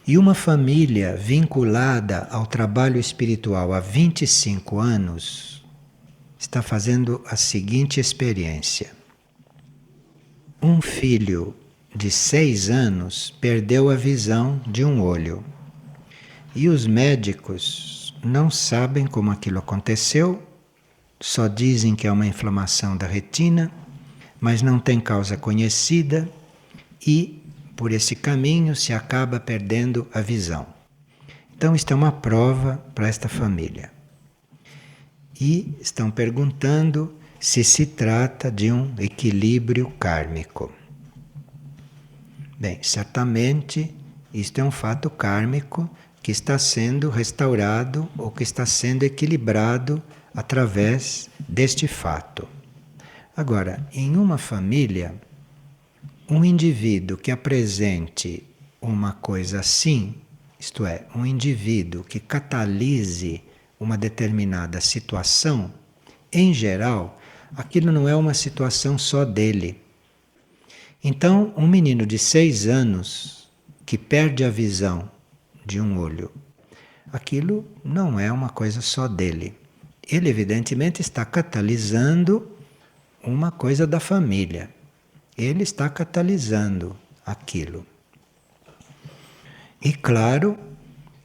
E uma família vinculada ao trabalho espiritual há 25 anos está fazendo a seguinte experiência. Um filho de 6 anos perdeu a visão de um olho. E os médicos não sabem como aquilo aconteceu, só dizem que é uma inflamação da retina, mas não tem causa conhecida e, por esse caminho, se acaba perdendo a visão. Então, isto é uma prova para esta família. E estão perguntando se trata de um equilíbrio kármico. Bem, certamente isto é um fato kármico que está sendo restaurado ou que está sendo equilibrado através deste fato. Agora, em uma família, um indivíduo que apresente uma coisa assim, isto é, um indivíduo que catalise uma determinada situação, em geral, aquilo não é uma situação só dele. Então, um menino de 6 anos que perde a visão de um olho, aquilo não é uma coisa só dele. Ele, evidentemente, está catalisando uma coisa da família. Ele está catalisando aquilo. E claro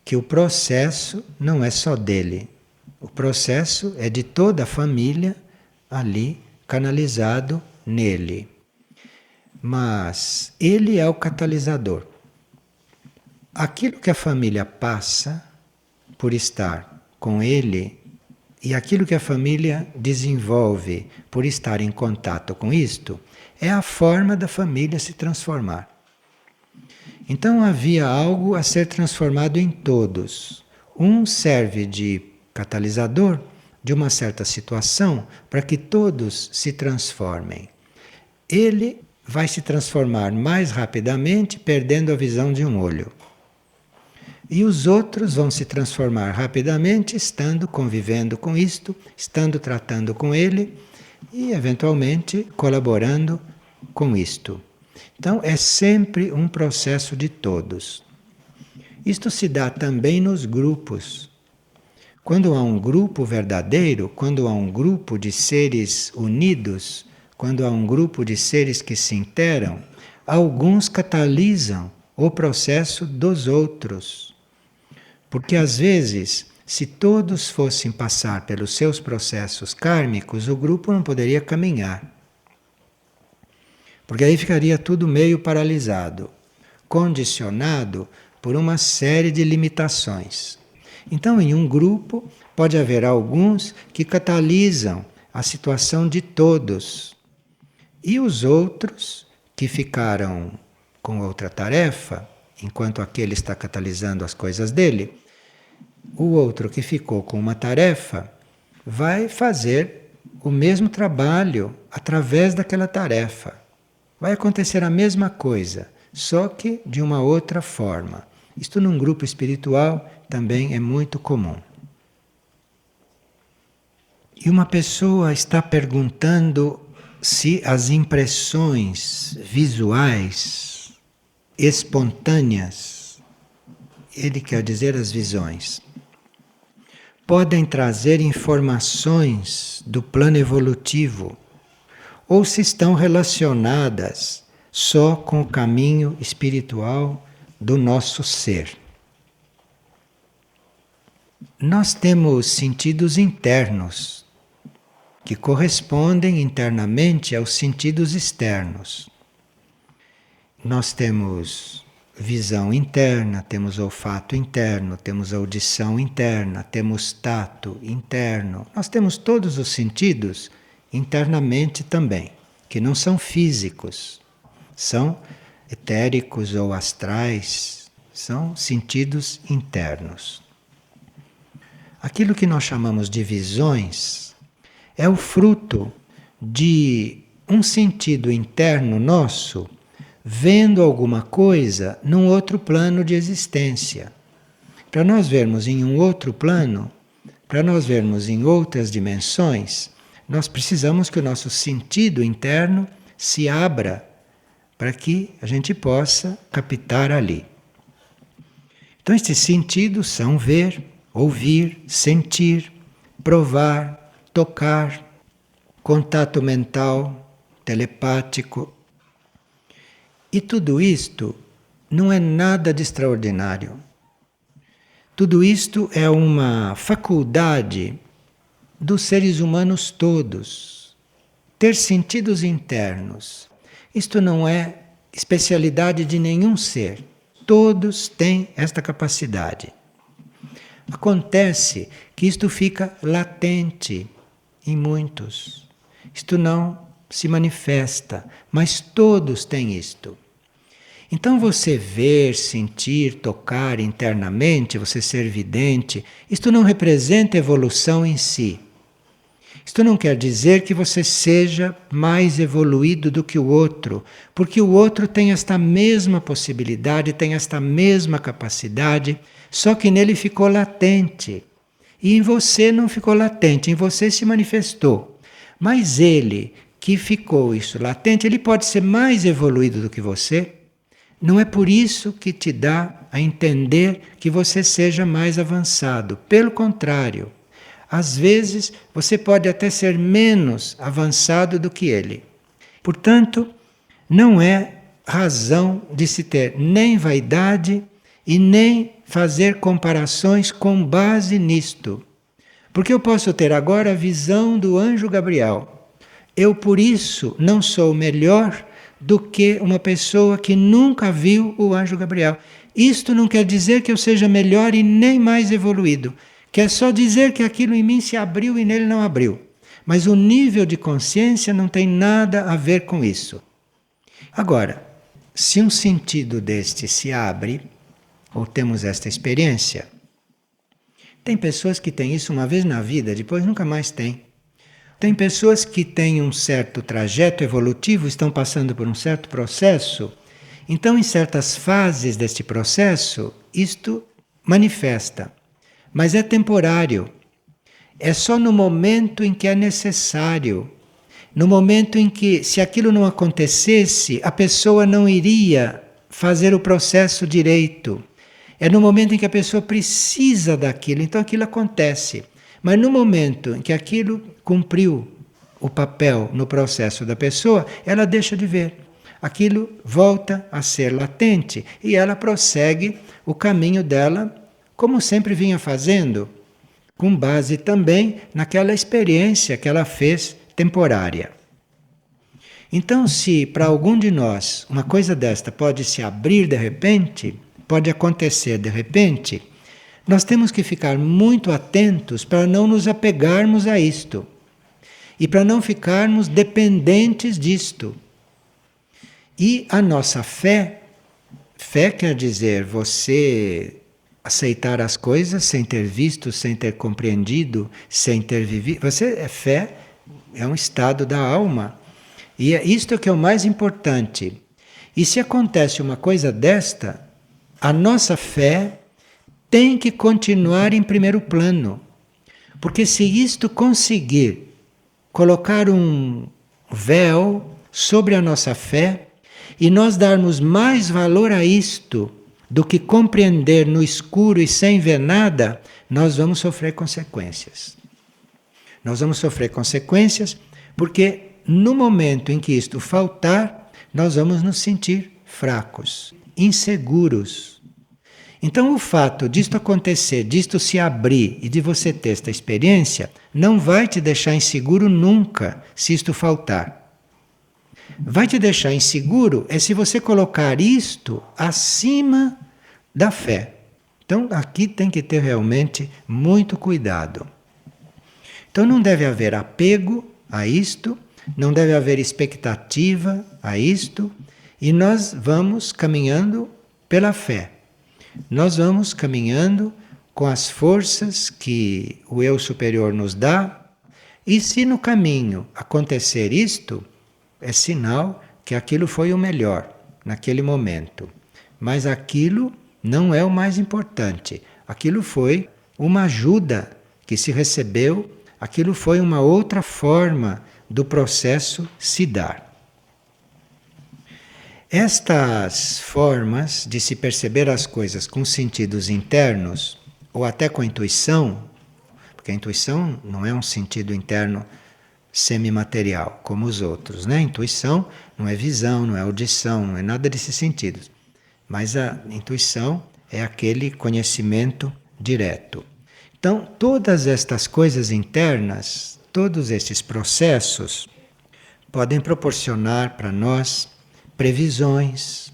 que o processo não é só dele. O processo é de toda a família ali canalizado nele. Mas ele é o catalisador. Aquilo que a família passa por estar com ele e aquilo que a família desenvolve por estar em contato com isto é a forma da família se transformar. Então havia algo a ser transformado em todos. Um serve de catalisador de uma certa situação para que todos se transformem. Ele vai se transformar mais rapidamente perdendo a visão de um olho. E os outros vão se transformar rapidamente estando convivendo com isto, estando tratando com ele e eventualmente colaborando com isto. Então é sempre um processo de todos. Isto se dá também nos grupos. Quando há um grupo verdadeiro, quando há um grupo de seres unidos, quando há um grupo de seres que se interam, alguns catalisam o processo dos outros. Porque às vezes, se todos fossem passar pelos seus processos kármicos, o grupo não poderia caminhar. Porque aí ficaria tudo meio paralisado, condicionado por uma série de limitações. Então, em um grupo, pode haver alguns que catalisam a situação de todos. E os outros que ficaram com outra tarefa, enquanto aquele está catalisando as coisas dele, o outro que ficou com uma tarefa vai fazer o mesmo trabalho através daquela tarefa. Vai acontecer a mesma coisa, só que de uma outra forma. Isto num grupo espiritual também é muito comum. E uma pessoa está perguntando se as impressões visuais espontâneas, ele quer dizer as visões, podem trazer informações do plano evolutivo ou se estão relacionadas só com o caminho espiritual do nosso ser. Nós temos sentidos internos que correspondem internamente aos sentidos externos. Nós temos visão interna, temos olfato interno, temos audição interna, temos tato interno. Nós temos todos os sentidos internamente também, que não são físicos, são etéricos ou astrais, são sentidos internos. Aquilo que nós chamamos de visões é o fruto de um sentido interno nosso vendo alguma coisa num outro plano de existência. Para nós vermos em um outro plano, para nós vermos em outras dimensões, nós precisamos que o nosso sentido interno se abra para que a gente possa captar ali. Então, estes sentidos são ver, ouvir, sentir, provar, tocar, contato mental, telepático. E tudo isto não é nada de extraordinário. Tudo isto é uma faculdade dos seres humanos todos. Ter sentidos internos. Isto não é especialidade de nenhum ser. Todos têm esta capacidade. Acontece que isto fica latente em muitos. Isto não se manifesta, mas todos têm isto. Então você ver, sentir, tocar internamente, você ser vidente, isto não representa evolução em si. Isto não quer dizer que você seja mais evoluído do que o outro, porque o outro tem esta mesma possibilidade, tem esta mesma capacidade, só que nele ficou latente. E em você não ficou latente, em você se manifestou. Mas ele que ficou isso latente, ele pode ser mais evoluído do que você. Não é por isso que te dá a entender que você seja mais avançado. Pelo contrário, às vezes você pode até ser menos avançado do que ele. Portanto, não é razão de se ter nem vaidade e nem fazer comparações com base nisto. Porque eu posso ter agora a visão do anjo Gabriel. Eu, por isso, não sou melhor do que uma pessoa que nunca viu o anjo Gabriel. Isto não quer dizer que eu seja melhor e nem mais evoluído. Quer só dizer que aquilo em mim se abriu e nele não abriu. Mas o nível de consciência não tem nada a ver com isso. Agora, se um sentido deste se abre, ou temos esta experiência, tem pessoas que têm isso uma vez na vida, depois nunca mais têm. Tem pessoas que têm um certo trajeto evolutivo, estão passando por um certo processo, então em certas fases deste processo, isto manifesta. Mas é temporário. É só no momento em que é necessário. No momento em que, se aquilo não acontecesse, a pessoa não iria fazer o processo direito. É no momento em que a pessoa precisa daquilo, então aquilo acontece. Mas no momento em que aquilo cumpriu o papel no processo da pessoa, ela deixa de ver. Aquilo volta a ser latente e ela prossegue o caminho dela, como sempre vinha fazendo, com base também naquela experiência que ela fez temporária. Então, se para algum de nós uma coisa desta pode se abrir de repente, pode acontecer de repente, nós temos que ficar muito atentos para não nos apegarmos a isto e para não ficarmos dependentes disto. E a nossa fé, fé quer dizer você aceitar as coisas sem ter visto, sem ter compreendido, sem ter vivido. Fé é um estado da alma. E é isto que é o mais importante. E se acontece uma coisa desta, a nossa fé tem que continuar em primeiro plano. Porque se isto conseguir colocar um véu sobre a nossa fé e nós darmos mais valor a isto do que compreender no escuro e sem ver nada, nós vamos sofrer consequências. Nós vamos sofrer consequências porque no momento em que isto faltar, nós vamos nos sentir fracos, inseguros. Então o fato disto acontecer, disto se abrir e de você ter esta experiência, não vai te deixar inseguro nunca se isto faltar. Vai te deixar inseguro é se você colocar isto acima da fé. Então aqui tem que ter realmente muito cuidado. Então não deve haver apego a isto, não deve haver expectativa a isto, e nós vamos caminhando pela fé. Nós vamos caminhando com as forças que o eu superior nos dá, e se no caminho acontecer isto, é sinal que aquilo foi o melhor naquele momento. Mas aquilo não é o mais importante. Aquilo foi uma ajuda que se recebeu, aquilo foi uma outra forma do processo se dar. Estas formas de se perceber as coisas com sentidos internos, ou até com a intuição, porque a intuição não é um sentido interno semimaterial, como os outros, né? A intuição não é visão, não é audição, não é nada desses sentidos. Mas a intuição é aquele conhecimento direto. Então, todas estas coisas internas, todos estes processos, podem proporcionar para nós previsões.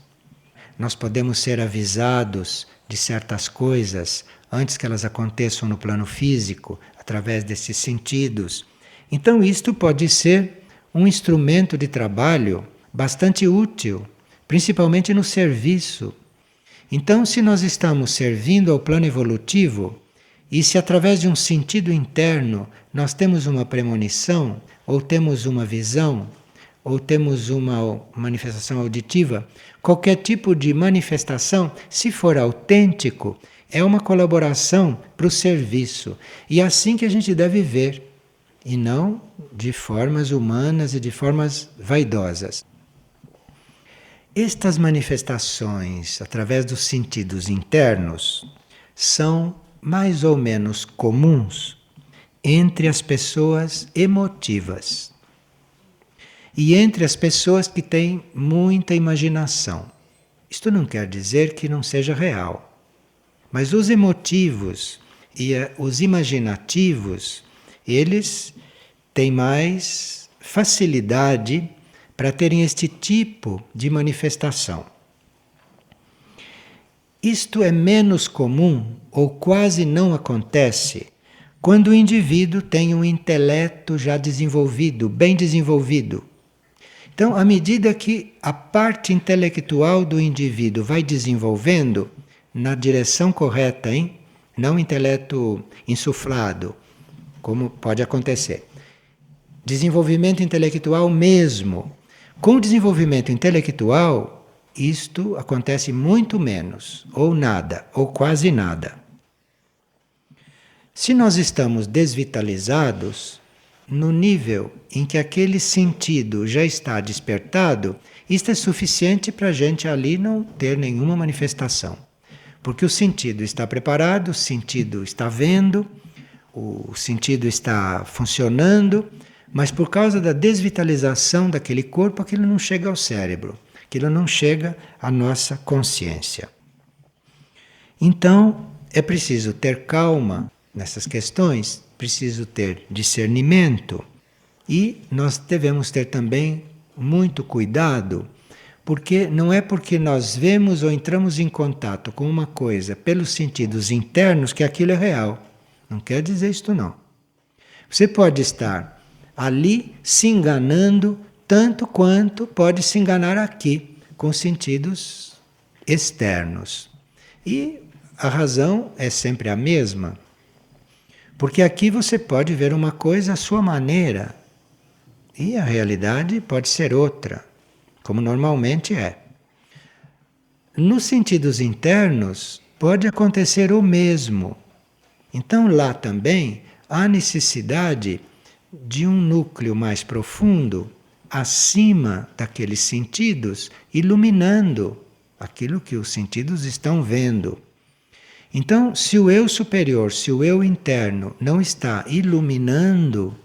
Nós podemos ser avisados de certas coisas antes que elas aconteçam no plano físico, através desses sentidos. Então, isto pode ser um instrumento de trabalho bastante útil, principalmente no serviço. Então, se nós estamos servindo ao plano evolutivo, e se através de um sentido interno nós temos uma premonição, ou temos uma visão, ou temos uma manifestação auditiva, qualquer tipo de manifestação, se for autêntico, é uma colaboração para o serviço. E é assim que a gente deve ver, e não de formas humanas e de formas vaidosas. Estas manifestações, através dos sentidos internos, são mais ou menos comuns entre as pessoas emotivas e entre as pessoas que têm muita imaginação. Isto não quer dizer que não seja real, mas os emotivos e os imaginativos, eles têm mais facilidade para terem este tipo de manifestação. Isto é menos comum ou quase não acontece quando o indivíduo tem um intelecto já desenvolvido, bem desenvolvido. Então, à medida que a parte intelectual do indivíduo vai desenvolvendo na direção correta, hein? Não intelecto insuflado, como pode acontecer. Desenvolvimento intelectual mesmo. Com o desenvolvimento intelectual, isto acontece muito menos, ou nada, ou quase nada. Se nós estamos desvitalizados, no nível em que aquele sentido já está despertado, isto é suficiente para a gente ali não ter nenhuma manifestação. Porque o sentido está preparado, o sentido está vendo, o sentido está funcionando, mas por causa da desvitalização daquele corpo, aquilo não chega ao cérebro, aquilo não chega à nossa consciência. Então, é preciso ter calma nessas questões, preciso ter discernimento e nós devemos ter também muito cuidado, porque não é porque nós vemos ou entramos em contato com uma coisa pelos sentidos internos que aquilo é real. Não quer dizer isto não. Você pode estar ali se enganando tanto quanto pode se enganar aqui, com sentidos externos. E a razão é sempre a mesma. Porque aqui você pode ver uma coisa à sua maneira e a realidade pode ser outra, como normalmente é. Nos sentidos internos pode acontecer o mesmo. Então lá também há necessidade de um núcleo mais profundo acima daqueles sentidos, iluminando aquilo que os sentidos estão vendo. Então, se o eu superior, se o eu interno não está iluminando,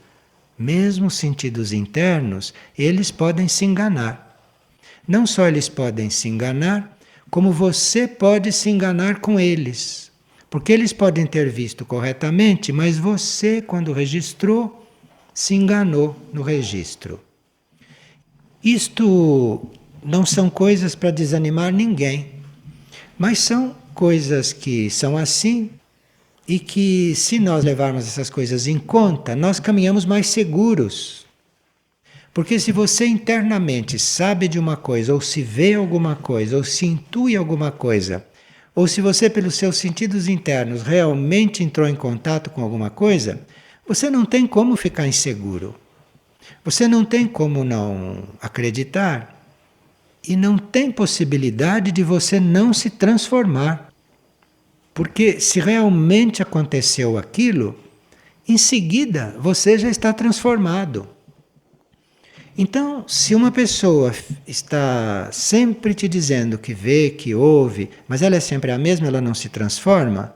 mesmo os sentidos internos, eles podem se enganar. Não só eles podem se enganar, como você pode se enganar com eles. Porque eles podem ter visto corretamente, mas você, quando registrou, se enganou no registro. Isto não são coisas para desanimar ninguém, mas são coisas que são assim e que, se nós levarmos essas coisas em conta, nós caminhamos mais seguros. Porque se você internamente sabe de uma coisa, ou se vê alguma coisa, ou se intui alguma coisa, ou se você, pelos seus sentidos internos, realmente entrou em contato com alguma coisa, você não tem como ficar inseguro. Você não tem como não acreditar. E não tem possibilidade de você não se transformar. Porque se realmente aconteceu aquilo, em seguida você já está transformado. Então, se uma pessoa está sempre te dizendo que vê, que ouve, mas ela é sempre a mesma, ela não se transforma,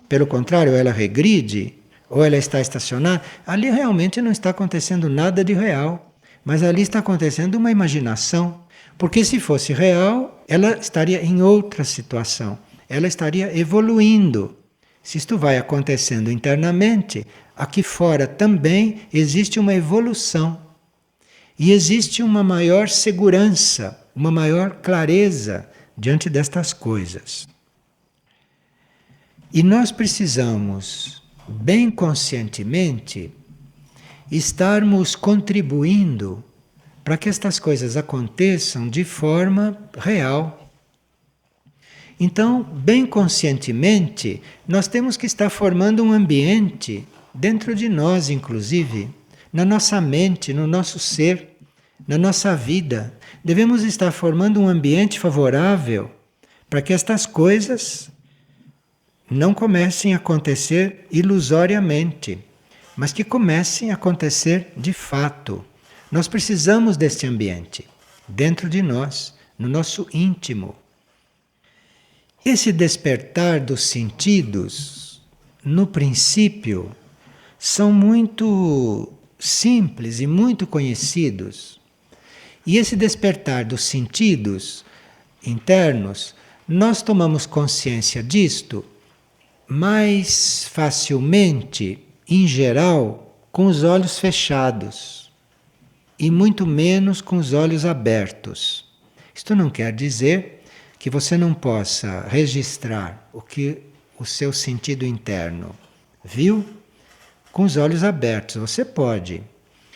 pelo contrário, ela regride, ou ela está estacionada, ali realmente não está acontecendo nada de real, mas ali está acontecendo uma imaginação. Porque se fosse real, ela estaria em outra situação, ela estaria evoluindo. Se isto vai acontecendo internamente, aqui fora também existe uma evolução. E existe uma maior segurança, uma maior clareza diante destas coisas. E nós precisamos, bem conscientemente, estarmos contribuindo para que estas coisas aconteçam de forma real. Então, bem conscientemente, nós temos que estar formando um ambiente dentro de nós, inclusive, na nossa mente, no nosso ser, na nossa vida. Devemos estar formando um ambiente favorável para que estas coisas não comecem a acontecer ilusoriamente, mas que comecem a acontecer de fato. Nós precisamos deste ambiente dentro de nós, no nosso íntimo. Esse despertar dos sentidos, no princípio, são muito simples e muito conhecidos. E esse despertar dos sentidos internos, nós tomamos consciência disto mais facilmente, em geral, com os olhos fechados e muito menos com os olhos abertos. Isto não quer dizer que você não possa registrar o que o seu sentido interno viu com os olhos abertos. Você pode.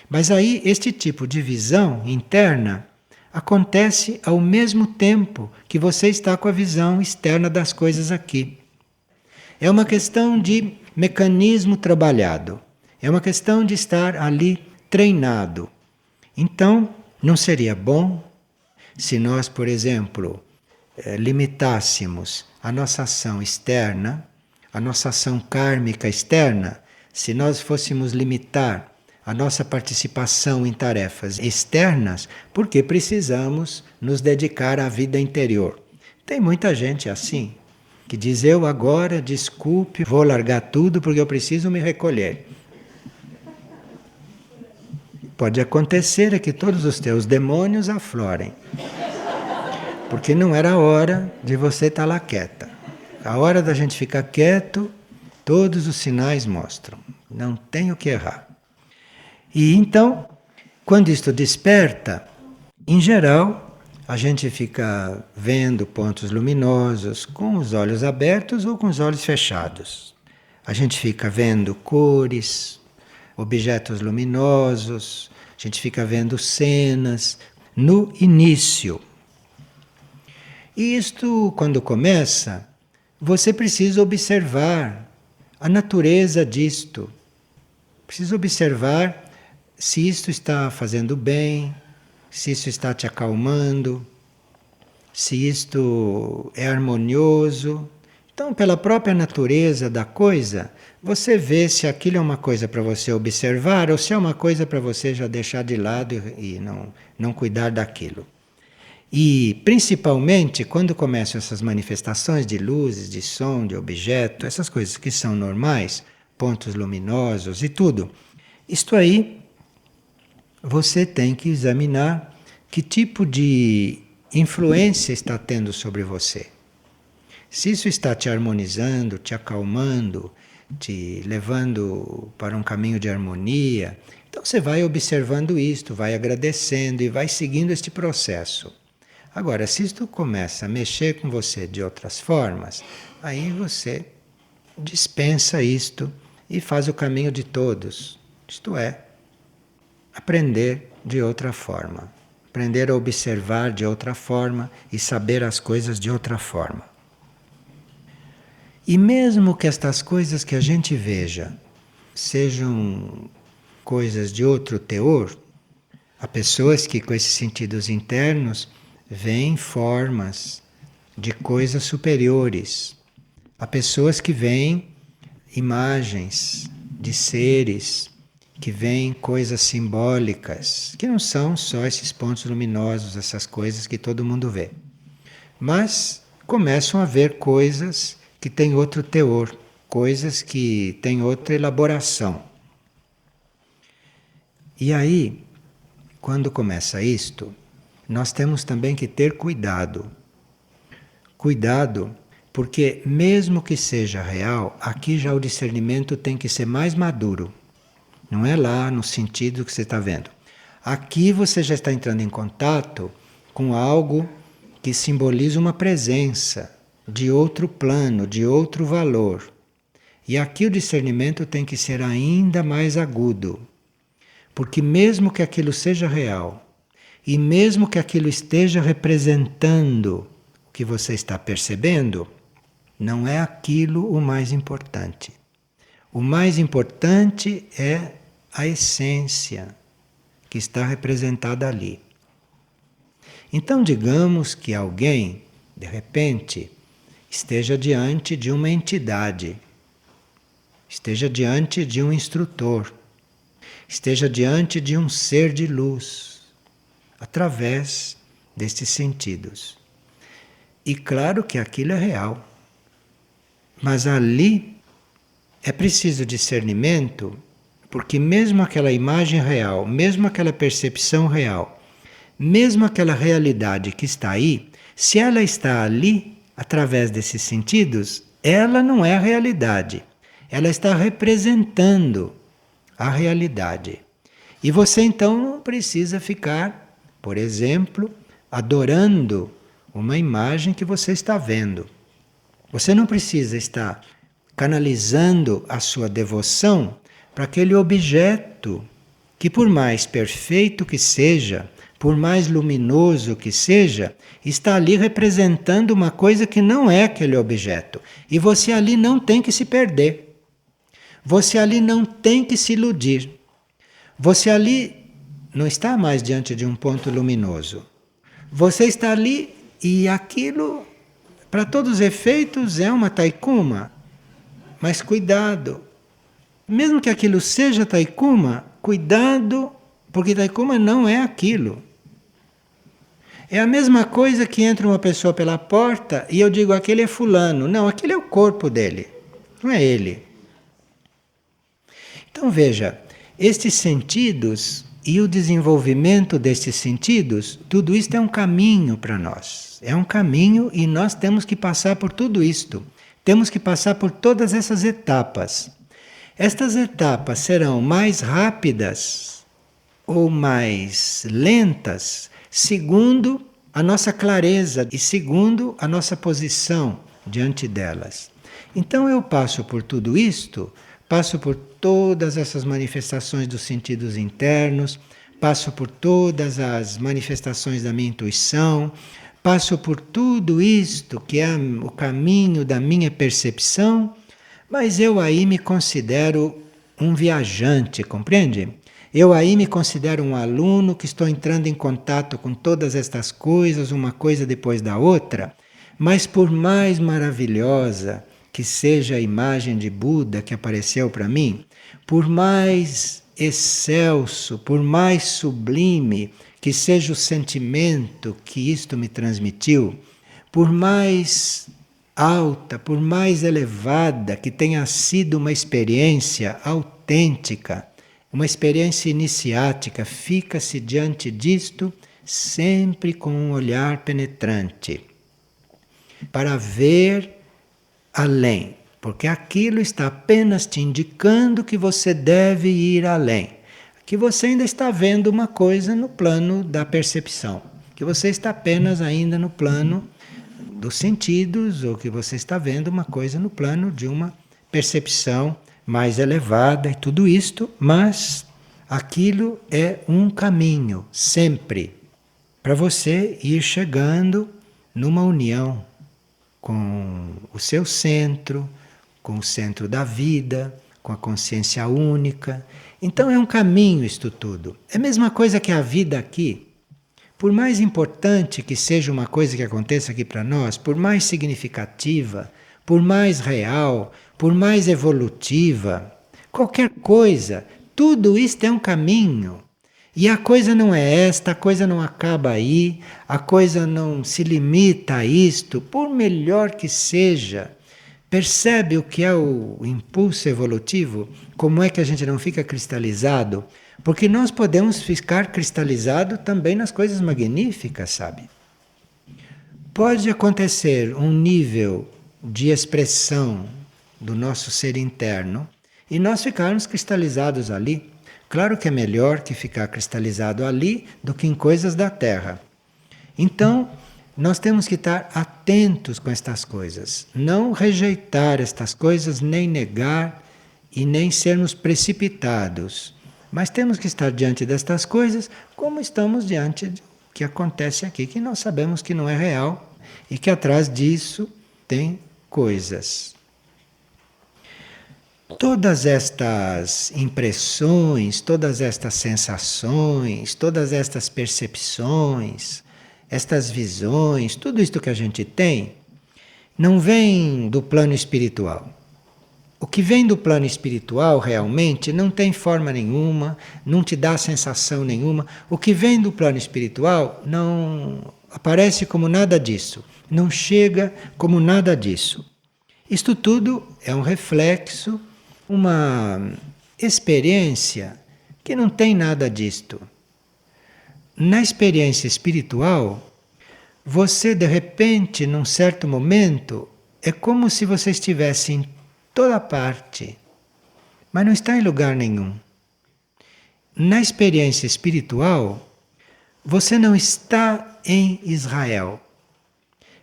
Mas aí este tipo de visão interna acontece ao mesmo tempo que você está com a visão externa das coisas aqui. É uma questão de mecanismo trabalhado. É uma questão de estar ali treinado. Então, não seria bom se nós, por exemplo, limitássemos a nossa ação externa, a nossa ação kármica externa, se nós fôssemos limitar a nossa participação em tarefas externas, porque precisamos nos dedicar à vida interior. Tem muita gente assim, que diz: eu agora, desculpe, vou largar tudo porque eu preciso me recolher. Pode acontecer que todos os teus demônios aflorem, porque não era a hora de você estar lá quieta. A hora da gente ficar quieto, todos os sinais mostram. Não tem o que errar. E então, quando isto desperta, em geral, a gente fica vendo pontos luminosos com os olhos abertos ou com os olhos fechados. A gente fica vendo cores, objetos luminosos, a gente fica vendo cenas no início. E isto, quando começa, você precisa observar a natureza disto. Precisa observar se isto está fazendo bem, se isso está te acalmando, se isto é harmonioso. Então, pela própria natureza da coisa, você vê se aquilo é uma coisa para você observar ou se é uma coisa para você já deixar de lado e não cuidar daquilo. E, principalmente, quando começam essas manifestações de luzes, de som, de objeto, essas coisas que são normais, pontos luminosos e tudo, isto aí você tem que examinar que tipo de influência está tendo sobre você. Se isso está te harmonizando, te acalmando, te levando para um caminho de harmonia, então você vai observando isto, vai agradecendo e vai seguindo este processo. Agora, se isto começa a mexer com você de outras formas, aí você dispensa isto e faz o caminho de todos. Isto é, aprender de outra forma. Aprender a observar de outra forma e saber as coisas de outra forma. E mesmo que estas coisas que a gente veja sejam coisas de outro teor, há pessoas que com esses sentidos internos veem formas de coisas superiores. Há pessoas que veem imagens de seres que vêm coisas simbólicas, que não são só esses pontos luminosos, essas coisas que todo mundo vê. Mas começam a ver coisas que têm outro teor, coisas que têm outra elaboração. E aí, quando começa isto, nós temos também que ter cuidado. Cuidado, porque mesmo que seja real, aqui já o discernimento tem que ser mais maduro. Não é lá no sentido que você está vendo. Aqui você já está entrando em contato com algo que simboliza uma presença de outro plano, de outro valor. E aqui o discernimento tem que ser ainda mais agudo. Porque mesmo que aquilo seja real, e mesmo que aquilo esteja representando o que você está percebendo, não é aquilo o mais importante. O mais importante é a essência que está representada ali. Então, digamos que alguém, de repente, esteja diante de uma entidade, esteja diante de um instrutor, esteja diante de um ser de luz, através destes sentidos. E claro que aquilo é real, mas ali é preciso discernimento, porque mesmo aquela imagem real, mesmo aquela percepção real, mesmo aquela realidade que está aí, se ela está ali, através desses sentidos, ela não é a realidade. Ela está representando a realidade. E você então não precisa ficar, por exemplo, adorando uma imagem que você está vendo. Você não precisa estar canalizando a sua devoção para aquele objeto que, por mais perfeito que seja, por mais luminoso que seja, está ali representando uma coisa que não é aquele objeto. E você ali não tem que se perder. Você ali não tem que se iludir. Você ali não está mais diante de um ponto luminoso. Você está ali e aquilo, para todos os efeitos, é uma taikuma. Mas cuidado. Mesmo que aquilo seja taikuma, cuidado, porque taikuma não é aquilo. É a mesma coisa que entra uma pessoa pela porta e eu digo, aquele é fulano. Não, aquele é o corpo dele, não é ele. Então veja, estes sentidos e o desenvolvimento destes sentidos, tudo isto é um caminho para nós. É um caminho e nós temos que passar por tudo isto. Temos que passar por todas essas etapas. Estas etapas serão mais rápidas ou mais lentas, segundo a nossa clareza e segundo a nossa posição diante delas. Então eu passo por tudo isto, passo por todas essas manifestações dos sentidos internos, passo por todas as manifestações da minha intuição, passo por tudo isto que é o caminho da minha percepção, mas eu aí me considero um viajante, compreende? Eu aí me considero um aluno que estou entrando em contato com todas estas coisas, uma coisa depois da outra, mas por mais maravilhosa que seja a imagem de Buda que apareceu para mim, por mais excelso, por mais sublime que seja o sentimento que isto me transmitiu, por mais alta, por mais elevada que tenha sido uma experiência autêntica, uma experiência iniciática, fica-se diante disto sempre com um olhar penetrante, para ver além, porque aquilo está apenas te indicando que você deve ir além, que você ainda está vendo uma coisa no plano da percepção, que você está apenas ainda no plano dos sentidos, ou que você está vendo uma coisa no plano de uma percepção mais elevada e tudo isto, mas aquilo é um caminho, sempre, para você ir chegando numa união com o seu centro, com o centro da vida, com a consciência única. Então é um caminho isto tudo. É a mesma coisa que a vida aqui. Por mais importante que seja uma coisa que aconteça aqui para nós, por mais significativa, por mais real, por mais evolutiva, qualquer coisa Tudo isto é um caminho. E a coisa não é esta, a coisa não acaba aí, a coisa não se limita a isto, por melhor que seja. Percebe o que é o impulso evolutivo? Como é que a gente não fica cristalizado? Porque nós podemos ficar cristalizado também nas coisas magníficas, sabe? Pode acontecer um nível de expressão do nosso ser interno e nós ficarmos cristalizados ali. Claro que é melhor que ficar cristalizado ali do que em coisas da Terra. Então, nós temos que estar atentos com estas coisas, não rejeitar estas coisas, nem negar e nem sermos precipitados. Mas temos que estar diante destas coisas como estamos diante do que acontece aqui, que nós sabemos que não é real e que atrás disso tem coisas. Todas estas impressões, todas estas sensações, todas estas percepções, estas visões, tudo isto que a gente tem, não vem do plano espiritual. O que vem do plano espiritual realmente não tem forma nenhuma, não te dá sensação nenhuma. O que vem do plano espiritual não aparece como nada disso, não chega como nada disso. Isto tudo é um reflexo, uma experiência que não tem nada disto. Na experiência espiritual, você de repente, num certo momento, é como se você estivesse em toda parte, mas não está em lugar nenhum. Na experiência espiritual, você não está em Israel.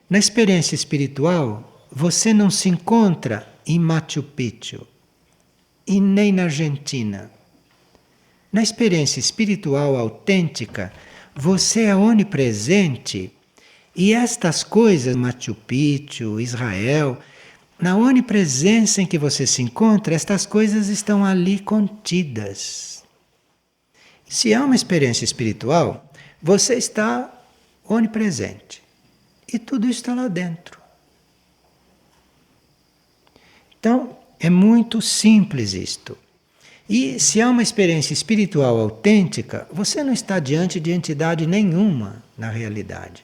Na experiência espiritual, você não se encontra em Machu Picchu e nem na Argentina. Na experiência espiritual autêntica, você é onipresente e estas coisas, Machu Picchu, Israel, na onipresença em que você se encontra, estas coisas estão ali contidas. Se há uma experiência espiritual, você está onipresente e tudo está lá dentro. Então, é muito simples isto. E se há uma experiência espiritual autêntica, você não está diante de entidade nenhuma na realidade.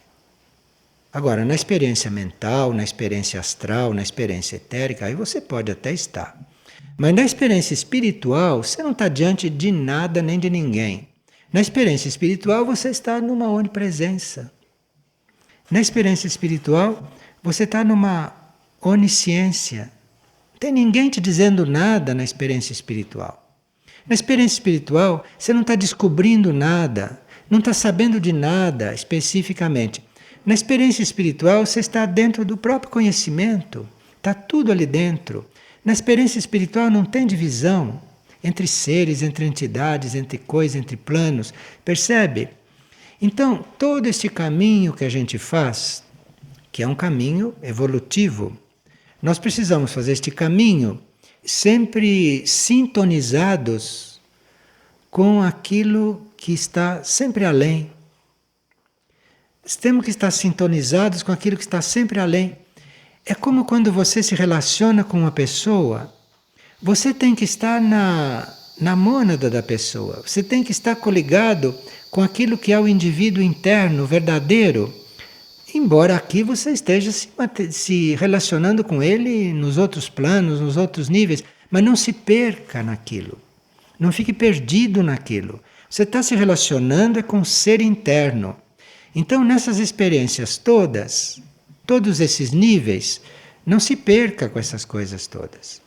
Agora, na experiência mental, na experiência astral, na experiência etérica, aí você pode até estar. Mas na experiência espiritual, você não está diante de nada nem de ninguém. Na experiência espiritual, você está numa onipresença. Na experiência espiritual, você está numa onisciência. Não tem ninguém te dizendo nada na experiência espiritual. Na experiência espiritual, você não está descobrindo nada, não está sabendo de nada especificamente. Na experiência espiritual, você está dentro do próprio conhecimento, está tudo ali dentro. Na experiência espiritual não tem divisão entre seres, entre entidades, entre coisas, entre planos. Percebe? Então, todo este caminho que a gente faz, que é um caminho evolutivo, nós precisamos fazer este caminho sempre sintonizados com aquilo que está sempre além. Temos que estar sintonizados com aquilo que está sempre além. É como quando você se relaciona com uma pessoa, você tem que estar na mônada da pessoa, você tem que estar coligado com aquilo que é o indivíduo interno, verdadeiro. Embora aqui você esteja se relacionando com ele nos outros planos, nos outros níveis, mas não se perca naquilo. Não fique perdido naquilo. Você está se relacionando com o ser interno. Então, nessas experiências todas, todos esses níveis, não se perca com essas coisas todas.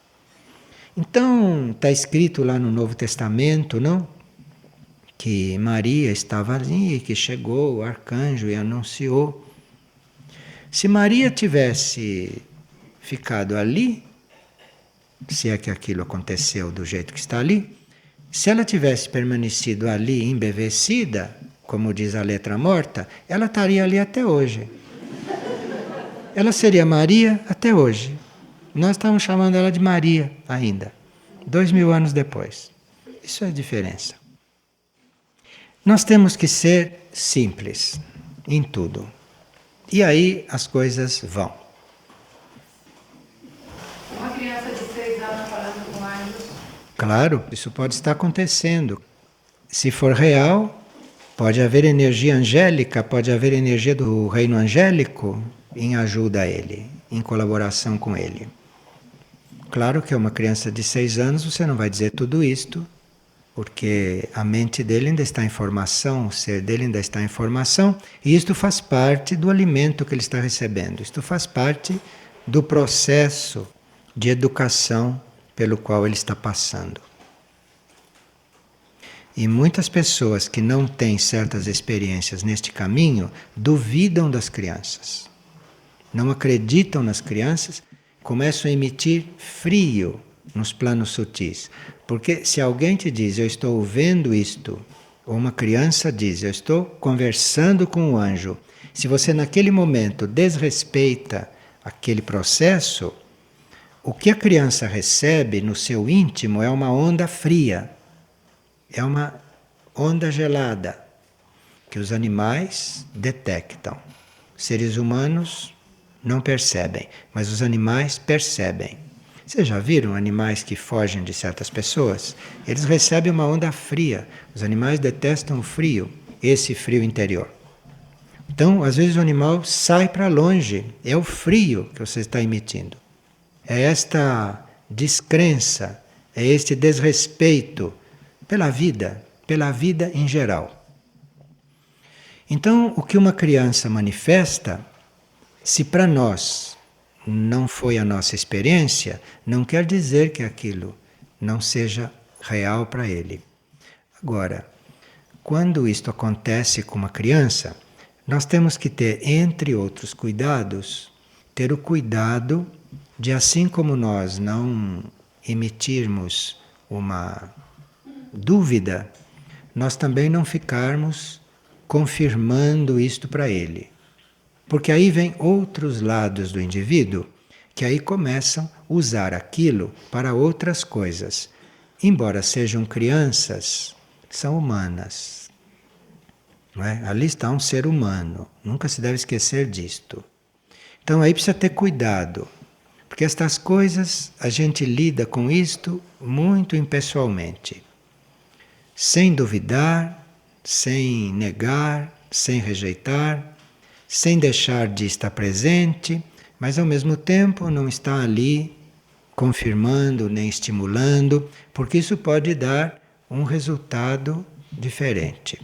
Então, está escrito lá no Novo Testamento, não? Que Maria estava ali, que chegou o arcanjo e anunciou. Se Maria tivesse ficado ali, se é que aquilo aconteceu do jeito que está ali, se ela tivesse permanecido ali embevecida, como diz a letra morta, ela estaria ali até hoje. Ela seria Maria até hoje. Nós estamos chamando ela de Maria ainda, 2000 anos depois. Isso é a diferença. Nós temos que ser simples em tudo. E aí as coisas vão. Uma criança de 6 anos falando com anjos. Claro, isso pode estar acontecendo. Se for real, pode haver energia angélica, pode haver energia do reino angélico em ajuda a ele, em colaboração com ele. Claro que é uma criança de 6 anos, você não vai dizer tudo isto, porque a mente dele ainda está em formação, o ser dele ainda está em formação, e isto faz parte do alimento que ele está recebendo. Isto faz parte do processo de educação pelo qual ele está passando. E muitas pessoas que não têm certas experiências neste caminho duvidam das crianças. Não acreditam nas crianças, começam a emitir frio nos planos sutis. Porque se alguém te diz, eu estou vendo isto, ou uma criança diz, eu estou conversando com o anjo, se você naquele momento desrespeita aquele processo, o que a criança recebe no seu íntimo é uma onda fria, é uma onda gelada, que os animais detectam. Seres humanos não percebem, mas os animais percebem. Vocês já viram animais que fogem de certas pessoas? Eles recebem uma onda fria. Os animais detestam o frio, esse frio interior. Então, às vezes o animal sai para longe. É o frio que você está emitindo. É esta descrença, é este desrespeito pela vida em geral. Então, o que uma criança manifesta, se para nós não foi a nossa experiência, não quer dizer que aquilo não seja real para ele. Agora, quando isto acontece com uma criança, nós temos que ter, entre outros cuidados, ter o cuidado de, assim como nós não emitirmos uma dúvida, nós também não ficarmos confirmando isto para ele. Porque aí vem outros lados do indivíduo que aí começam a usar aquilo para outras coisas. Embora sejam crianças, são humanas. Não é? Ali está um ser humano, nunca se deve esquecer disto. Então aí precisa ter cuidado, porque estas coisas a gente lida com isto muito impessoalmente. Sem duvidar, sem negar, sem rejeitar, sem deixar de estar presente, mas ao mesmo tempo não está ali confirmando nem estimulando, porque isso pode dar um resultado diferente.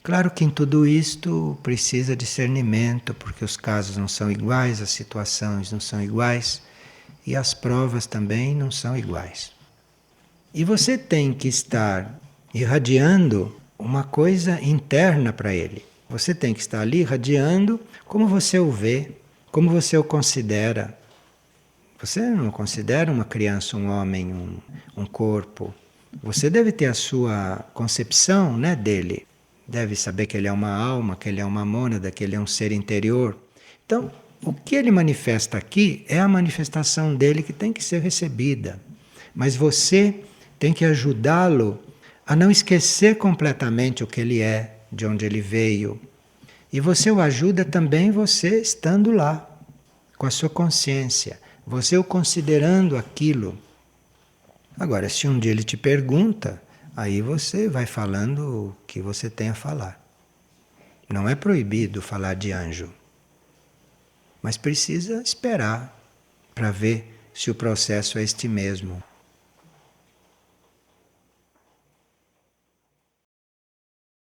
Claro que em tudo isto precisa discernimento, porque os casos não são iguais, as situações não são iguais e as provas também não são iguais. E você tem que estar irradiando uma coisa interna para ele. Você tem que estar ali irradiando como você o vê, como você o considera. Você não considera uma criança, um homem, um corpo. Você deve ter a sua concepção, né, dele. Deve saber que ele é uma alma, que ele é uma mônada, que ele é um ser interior. Então, o que ele manifesta aqui é a manifestação dele que tem que ser recebida. Mas você tem que ajudá-lo a não esquecer completamente o que ele é, de onde ele veio. E você o ajuda também você estando lá, com a sua consciência, você o considerando aquilo. Agora, se um dia ele te pergunta, aí você vai falando o que você tem a falar. Não é proibido falar de anjo, mas precisa esperar para ver se o processo é este mesmo.